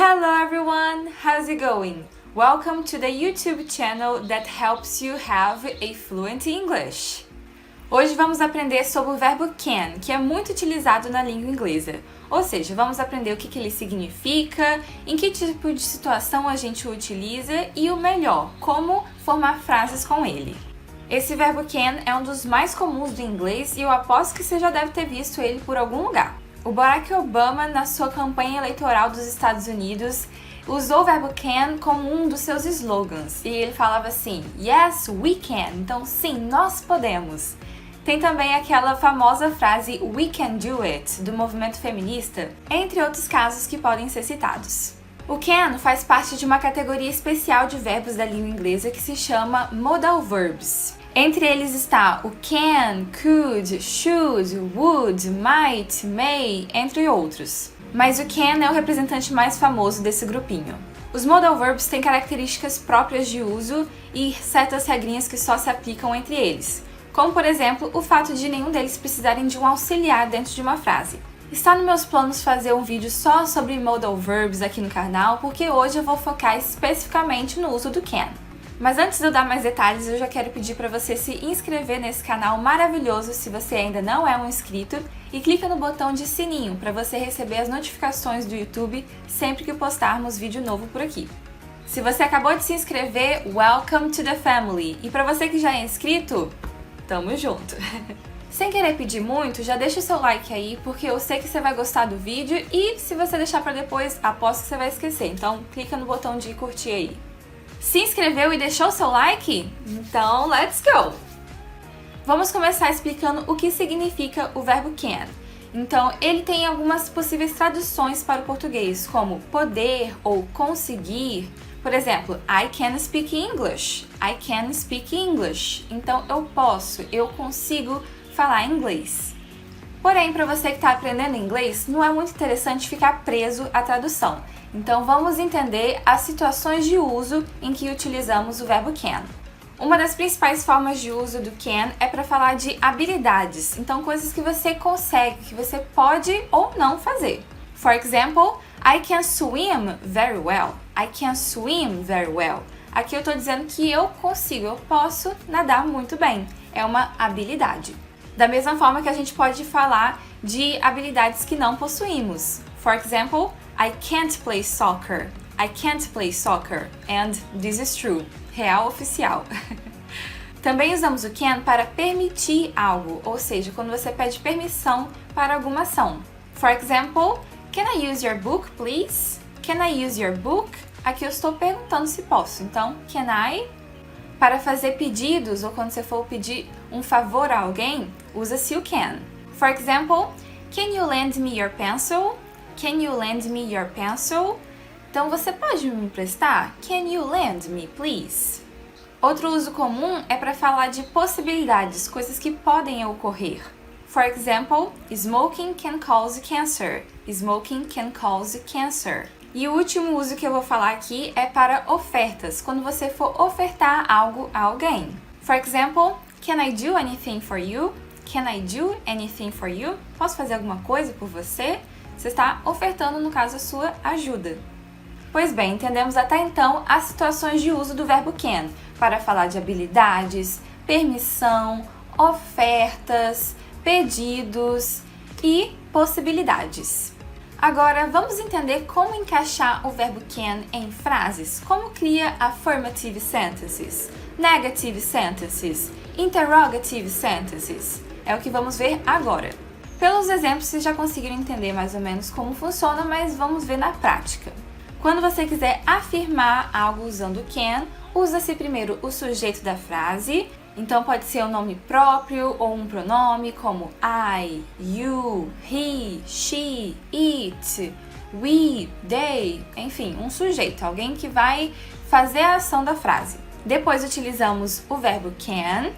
Hello everyone, how's it going? Welcome to the YouTube channel that helps you have a fluent English. Hoje vamos aprender sobre o verbo can, que é muito utilizado na língua inglesa. Ou seja, vamos aprender o que ele significa, em que tipo de situação a gente o utiliza e o melhor, como formar frases com ele. Esse verbo can é um dos mais comuns do inglês e eu aposto que você já deve ter visto ele por algum lugar. O Barack Obama, na sua campanha eleitoral dos Estados Unidos, usou o verbo can como um dos seus slogans. E ele falava assim, yes, we can. Então, sim, nós podemos. Tem também aquela famosa frase we can do it, do movimento feminista, entre outros casos que podem ser citados. O can faz parte de uma categoria especial de verbos da língua inglesa que se chama modal verbs. Entre eles está o can, could, should, would, might, may, entre outros. Mas o can é o representante mais famoso desse grupinho. Os modal verbs têm características próprias de uso e certas regrinhas que só se aplicam entre eles, como por exemplo o fato de nenhum deles precisarem de um auxiliar dentro de uma frase. Está nos meus planos fazer um vídeo só sobre modal verbs aqui no canal, porque hoje eu vou focar especificamente no uso do can. Mas antes de eu dar mais detalhes, eu já quero pedir para você se inscrever nesse canal maravilhoso se você ainda não é um inscrito e clica no botão de sininho para você receber as notificações do YouTube sempre que postarmos vídeo novo por aqui. Se você acabou de se inscrever, welcome to the family! E para você que já é inscrito, tamo junto! Sem querer pedir muito, já deixa o seu like aí, porque eu sei que você vai gostar do vídeo e se você deixar para depois, aposto que você vai esquecer. Então clica no botão de curtir aí. Se inscreveu e deixou seu like? Então, let's go! Vamos começar explicando o que significa o verbo can. Então, ele tem algumas possíveis traduções para o português, como poder ou conseguir. Por exemplo, I can speak English. I can speak English. Então, eu consigo falar inglês. Porém, para você que está aprendendo inglês, não é muito interessante ficar preso à tradução. Então vamos entender as situações de uso em que utilizamos o verbo can. Uma das principais formas de uso do can é para falar de habilidades, então coisas que você consegue, que você pode ou não fazer. For example, I can swim very well. I can swim very well. Aqui eu estou dizendo que eu consigo, eu posso nadar muito bem. É uma habilidade. Da mesma forma que a gente pode falar de habilidades que não possuímos. For example, I can't play soccer. I can't play soccer. And this is true. Real oficial. Também usamos o can para permitir algo, ou seja, quando você pede permissão para alguma ação. For example, can I use your book, please? Can I use your book? Aqui eu estou perguntando se posso. Então, can I? Para fazer pedidos, ou quando você for pedir um favor a alguém, usa-se o can. For example, can you lend me your pencil? Can you lend me your pencil? Então, você pode me emprestar? Can you lend me, please? Outro uso comum é para falar de possibilidades, coisas que podem ocorrer. For example, smoking can cause cancer. Smoking can cause cancer. E o último uso que eu vou falar aqui é para ofertas, quando você for ofertar algo a alguém. For example, can I do anything for you? Can I do anything for you? Posso fazer alguma coisa por você? Você está ofertando, no caso, a sua ajuda. Pois bem, entendemos até então as situações de uso do verbo can para falar de habilidades, permissão, ofertas, pedidos e possibilidades. Agora, vamos entender como encaixar o verbo can em frases, como cria affirmative sentences, negative sentences, interrogative sentences. É o que vamos ver agora. Pelos exemplos, vocês já conseguiram entender mais ou menos como funciona, mas vamos ver na prática. Quando você quiser afirmar algo usando can, usa-se primeiro o sujeito da frase, então pode ser um nome próprio ou um pronome como I, you, he, she, it, we, they, enfim, um sujeito, alguém que vai fazer a ação da frase. Depois utilizamos o verbo can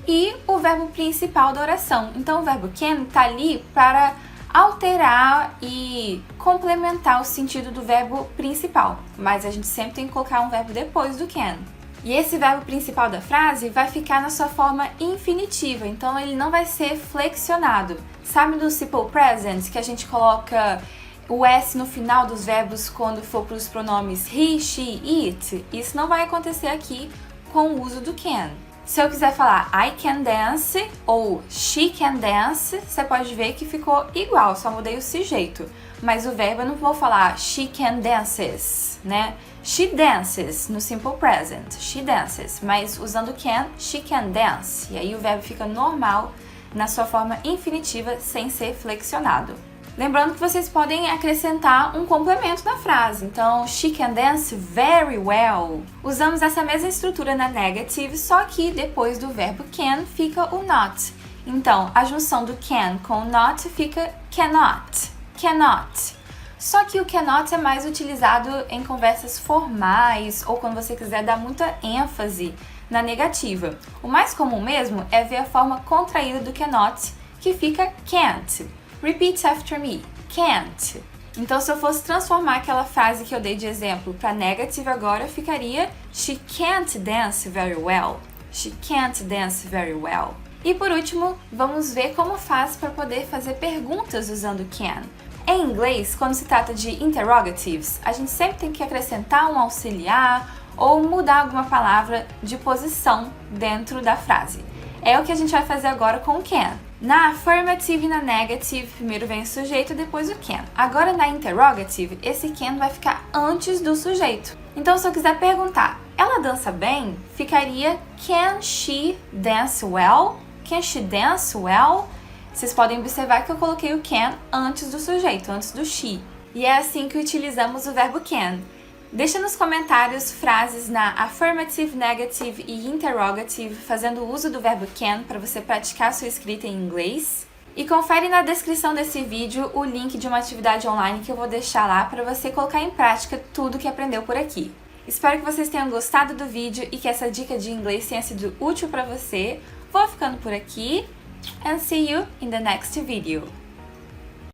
e o verbo principal da oração. Então o verbo can está ali para alterar e complementar o sentido do verbo principal, mas a gente sempre tem que colocar um verbo depois do can. E esse verbo principal da frase vai ficar na sua forma infinitiva, então ele não vai ser flexionado. Sabe no simple present que a gente coloca o S no final dos verbos quando for para os pronomes he, she, it. Isso não vai acontecer aqui com o uso do can. Se eu quiser falar I can dance ou she can dance, você pode ver que ficou igual, só mudei o sujeito. Mas o verbo eu não vou falar she can dances, né? She dances no simple present, she dances. Mas usando can, she can dance. E aí o verbo fica normal na sua forma infinitiva sem ser flexionado. Lembrando que vocês podem acrescentar um complemento na frase. Então, she can dance very well. Usamos essa mesma estrutura na negative, só que depois do verbo can fica o not. Então, a junção do can com o not fica cannot. Cannot. Só que o cannot é mais utilizado em conversas formais ou quando você quiser dar muita ênfase na negativa. O mais comum mesmo é ver a forma contraída do cannot, que fica can't. Repeat after me. Can't. Então, se eu fosse transformar aquela frase que eu dei de exemplo para negative agora, ficaria she can't dance very well. She can't dance very well. E por último, vamos ver como faz para poder fazer perguntas usando can. Em inglês, quando se trata de interrogatives, a gente sempre tem que acrescentar um auxiliar ou mudar alguma palavra de posição dentro da frase. É o que a gente vai fazer agora com o can. Na affirmative e na negative, primeiro vem o sujeito, depois o can. Agora na interrogative, esse can vai ficar antes do sujeito. Então, se eu quiser perguntar, ela dança bem? Ficaria can she dance well? Can she dance well? Vocês podem observar que eu coloquei o can antes do sujeito, antes do she. E é assim que utilizamos o verbo can. Deixa nos comentários frases na affirmative, negative e interrogative fazendo uso do verbo can para você praticar sua escrita em inglês. E confere na descrição desse vídeo o link de uma atividade online que eu vou deixar lá para você colocar em prática tudo que aprendeu por aqui. Espero que vocês tenham gostado do vídeo e que essa dica de inglês tenha sido útil para você. Vou ficando por aqui and see you in the next video.